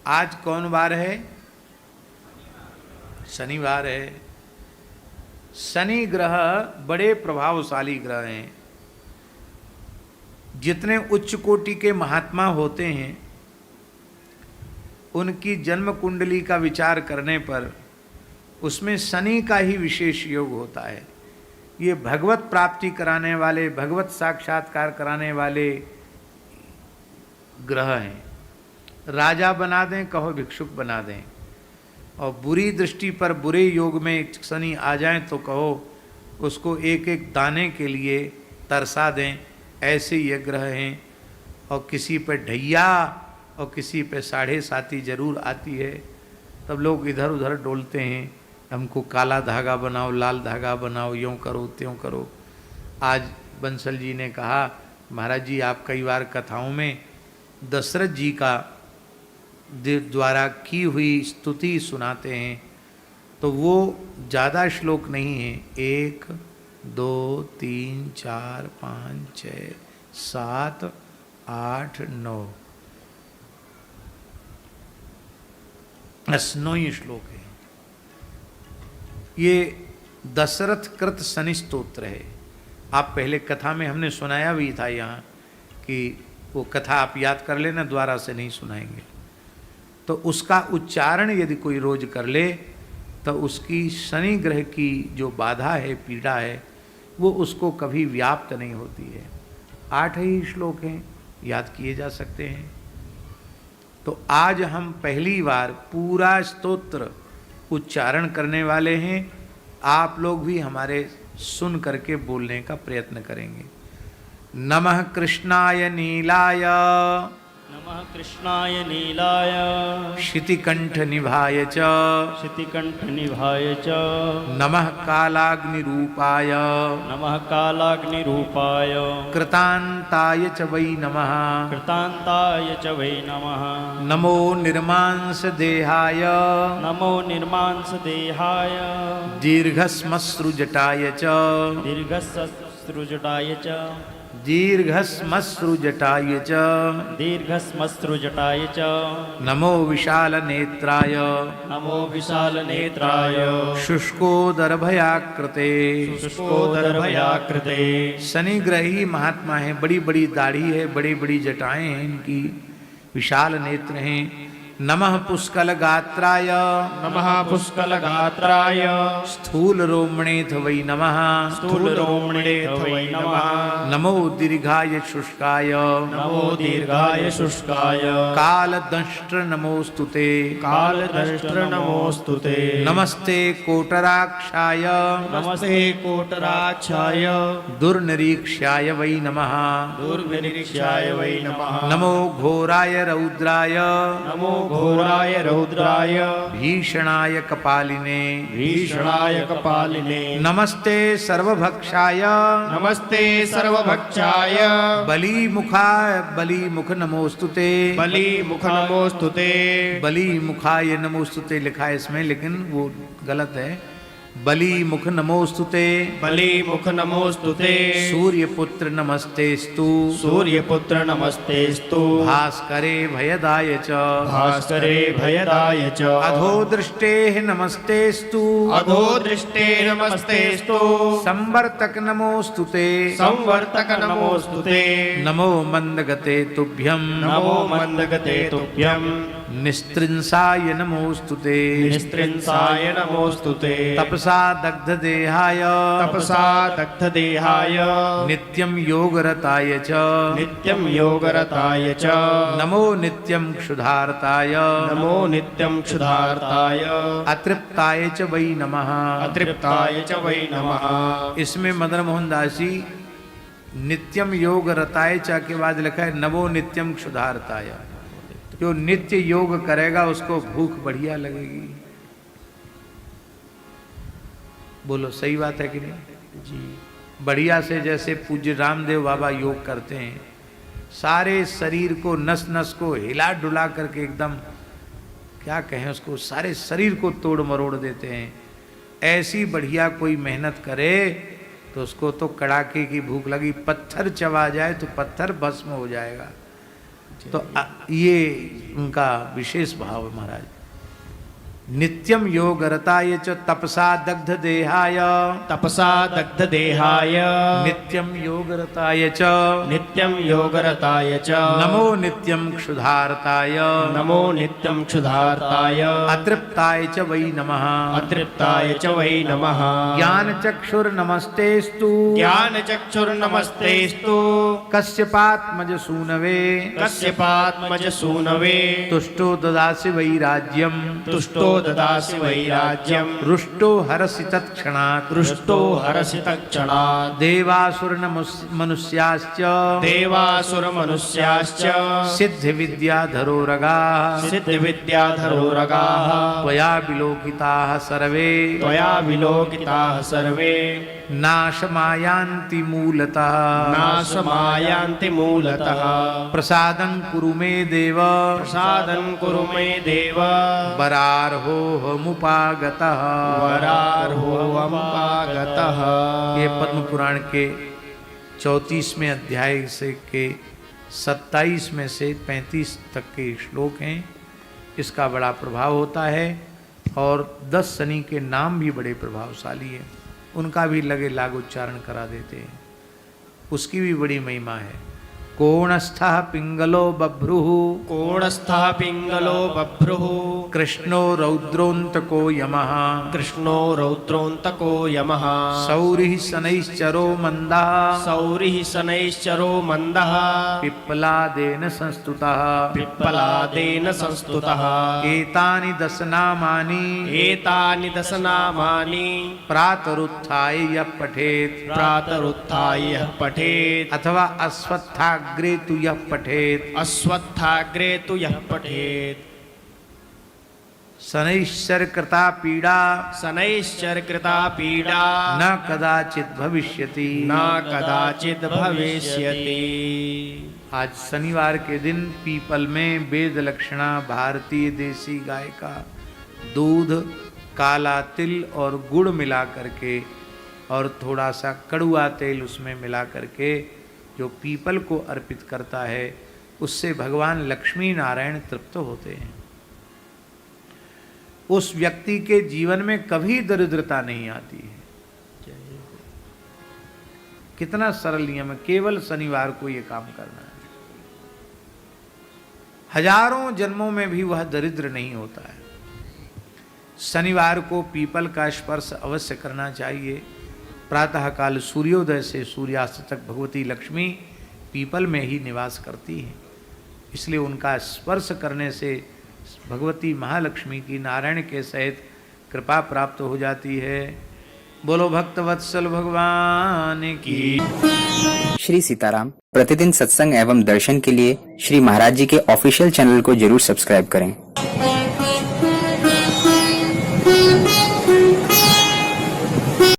आज कौन वार है? शनिवार है। शनि ग्रह बड़े प्रभावशाली ग्रह हैं। जितने उच्च कोटि के महात्मा होते हैं उनकी जन्म कुंडली का विचार करने पर उसमें शनि का ही विशेष योग होता है। ये भगवत प्राप्ति कराने वाले, भगवत साक्षात्कार कराने वाले ग्रह हैं। राजा बना दें, कहो भिक्षुक बना दें, और बुरी दृष्टि पर बुरे योग में शनि आ जाएं तो कहो उसको एक एक दाने के लिए तरसा दें। ऐसे ये ग्रह हैं। और किसी पे ढैया और किसी पे 7.5 जरूर आती है। तब लोग इधर उधर डोलते हैं, हमको काला धागा बनाओ, लाल धागा बनाओ, यूँ करो त्यों करो। आज बंसल जी ने कहा, महाराज जी आप कई बार कथाओं में दशरथ जी का द्वारा की हुई स्तुति सुनाते हैं, तो वो ज़्यादा श्लोक नहीं है। 1 2 3 4 5 6 7 8 9 9 ही श्लोक है। ये दशरथ कृत शनि स्तोत्र है। आप पहले कथा में हमने सुनाया भी था यहाँ कि वो कथा आप याद कर लेना, द्वारा से नहीं सुनाएंगे। तो उसका उच्चारण यदि कोई रोज कर ले तो उसकी शनि ग्रह की जो बाधा है, पीड़ा है, वो उसको कभी व्याप्त नहीं होती है। 8 ही श्लोक हैं, याद किए जा सकते हैं। तो आज हम पहली बार पूरा स्तोत्र उच्चारण करने वाले हैं। आप लोग भी हमारे सुन करके बोलने का प्रयत्न करेंगे। नमः कृष्णाय नीलाय, नमः कृष्णाय नीलाय, क्षितिकंठ निभाय च, क्षितिकंठ निभाय च, नमः कालाग्निरूपाय, नमः कालाग्निरूपाय, कृतांताय च वै नमः, कृतांताय च वै नमः, नमो निर्मांस देहाय, नमो निर्मांस देहाय, दीर्घस्मश्रुजटाय च, दीर्घस्मश्रुजटाय च, दीर्घस्मश्रुजटाय च, दीर्घस्मश्रुजटाय च, नमो विशाल नेत्राय, नमो विशाल नेत्राय, शुष्कोदरभयाकृते। शुष्कोदरभयाकृते। शनि ग्रही महात्मा है, बड़ी बड़ी दाढ़ी है, बड़ी बड़ी जटाएं हैं इनकी, विशाल नेत्र हैं। नमः पुष्कल गात्राय, नमः पुष्कल गात्राय, स्थूल रोमणेथ वै नमः, स्थूल रोमणेथ वै नमः, नमो दीर्घाय शुष्काय, नमो दीर्घाय शुष्काय, कालदंष्ट्र नमोस्तुते, कालदंष्ट्र नमोस्तुते, नमस्ते कोटराक्षाय, नमस्ते कोटराक्षाय, दुर्निरीक्ष्याय वै नमः, दुर्निरीक्ष्याय वै नमः, नमो घोराय रौद्राय, नमो घोराय रौद्राय, भीषणाय कपालिने, भीषणाय कपालिने, नमस्ते सर्वभक्षाय, नमस्ते सर्वभक्षाय, बलीमुख नमोस्तुते, बलीमुख नमोस्तुते, बलीमुखाय नमोस्तुते लिखा है इसमें, लेकिन वो गलत है। बलीमुख नमोस्तुते, बलीमुख नमोस्तुते, सूर्यपुत्र नमस्तेस्तु, सूर्यपुत्र नमस्तेस्तु, भास्करे भयदाय च, भास्करे भयदाय च, अधोदृष्टेः नमस्तेस्तु, अधोदृष्टे नमस्तेस्तु, संवर्तक नमोस्तुते, संवर्तक नमोस्तुते, नमो मंदगते तुभ्यं, नमो मंदगते तुभ्यं, निस्त्रिंसाय नमोस्तुते, निस्त्रिंसाय नमोस्तुते, तपसा दग्ध देहाय, तपसा दग्ध देहाय, नित्यं योगरताय च, नित्यं योगरताय च, नमो नित्यं क्षुधार्ताय, नमो नित्यं क्षुधार्ताय, अतृप्ताय च वै नमः, अतृप्ताय च वै नमः। इसमें मदन मोहन दासी नित्यम योग रताय चा के बाद लिखा है नमो नित्यम क्षुधार्ताय। जो नित्य योग करेगा उसको भूख बढ़िया लगेगी। बोलो सही बात है कि नहीं जी? बढ़िया से जैसे पूज्य रामदेव बाबा योग करते हैं, सारे शरीर को नस नस को हिला डुला करके एकदम क्या कहें उसको, सारे शरीर को तोड़ मरोड़ देते हैं। ऐसी बढ़िया कोई मेहनत करे तो उसको तो कड़ाके की भूख लगी, पत्थर चबा जाए तो पत्थर भस्म हो जाएगा। तो ये उनका विशेष भाव है महाराज। नित्यम योग रताय च तपसा दग्ध देहाय, तपसा दग्ध देहाय नित्यम योग रताय च, नित्यं योगरताय च नमो नित्यम क्षुधार्ताय, नमो नित्यं क्षुधार्ताय अतृप्ताय च वै नमः, अतृप्ताय च वै नमः। ज्ञान चक्षुर्नमस्तेस्तु, ज्ञानचक्षुर्नमस्तेस्तु कश्यपात्मज सूनवे, कश्यपात्मज सूनवे तुष्टो ददासि वैराज्यम, तुष्टो ददासि वैराज्यं रुष्टो हरसि तत्क्षणात्, रुष्टो हरसि तत्क्षणात्। देवासुर मनुष्याश्च, देवासुरमनुष्याश्च सिद्धि विद्याधरो रगाः, सिद्धविद्याधरो रगाः त्वया विलोकिताः सर्वे, त्वया विलोकिताः सर्वे नाशमायान्ति मूलतः, नाशमायान्ति मूलतः। प्रसादं कुरु मे देव, प्रसादं कुरु मे देव वरार्होऽहमुपागतः। वरार्होऽहमुपागतः। ये पद्म पुराण के 34वें अध्याय से के 27 में से 35 तक के श्लोक हैं। इसका बड़ा प्रभाव होता है और 10 शनि के नाम भी बड़े प्रभावशाली हैं, उनका भी लगे लाग उच्चारण करा देते हैं, उसकी भी बड़ी महिमा है। कोणस्थः पिंगलो बभ्रुः, कोणस्थः पिंगलो बभ्रुः कृष्णो रौद्रोन्तको यमः, कृष्णो रौद्रोन्तको यमः सौरिः शनैश्चरो मन्दः, सौरिः शनैश्चरो मन्दः पिप्पलादेन संस्तुतः, पिप्पलादेन संस्तुतः। एतानि दशनामानि, एतानि दशनामानि प्रातरुत्थाय यः पठेत्, प्रातरुत्थाय यः पठेत्, अथवा अश्वत्थाग्रे तु यः पठेत्, अश्वत्थाग्रे तु यः पठेत्। शनैश्चर कृता पीड़ा शनैश्चर कृता पीडा न कदाचित् भविष्यति, न कदाचित् भविष्यति। आज शनिवार के दिन पीपल में वेद लक्षणा भारतीय देसी गाय का दूध, काला तिल और गुड़ मिला करके और थोड़ा सा कड़ुआ तेल उसमें मिला करके जो पीपल को अर्पित करता है, उससे भगवान लक्ष्मी नारायण तृप्त होते हैं। उस व्यक्ति के जीवन में कभी दरिद्रता नहीं आती है। कितना सरल नियम है, केवल शनिवार को ये काम करना है। हजारों जन्मों में भी वह दरिद्र नहीं होता है। शनिवार को पीपल का स्पर्श अवश्य करना चाहिए। प्रातःकाल सूर्योदय से सूर्यास्त तक भगवती लक्ष्मी पीपल में ही निवास करती हैं, इसलिए उनका स्पर्श करने से भगवती महालक्ष्मी की नारायण के सहित कृपा प्राप्त हो जाती है। बोलो भक्तवत्सल भगवान की। श्री सीताराम प्रतिदिन सत्संग एवं दर्शन के लिए श्री महाराज जी के ऑफिशियल चैनल को जरूर सब्सक्राइब करें।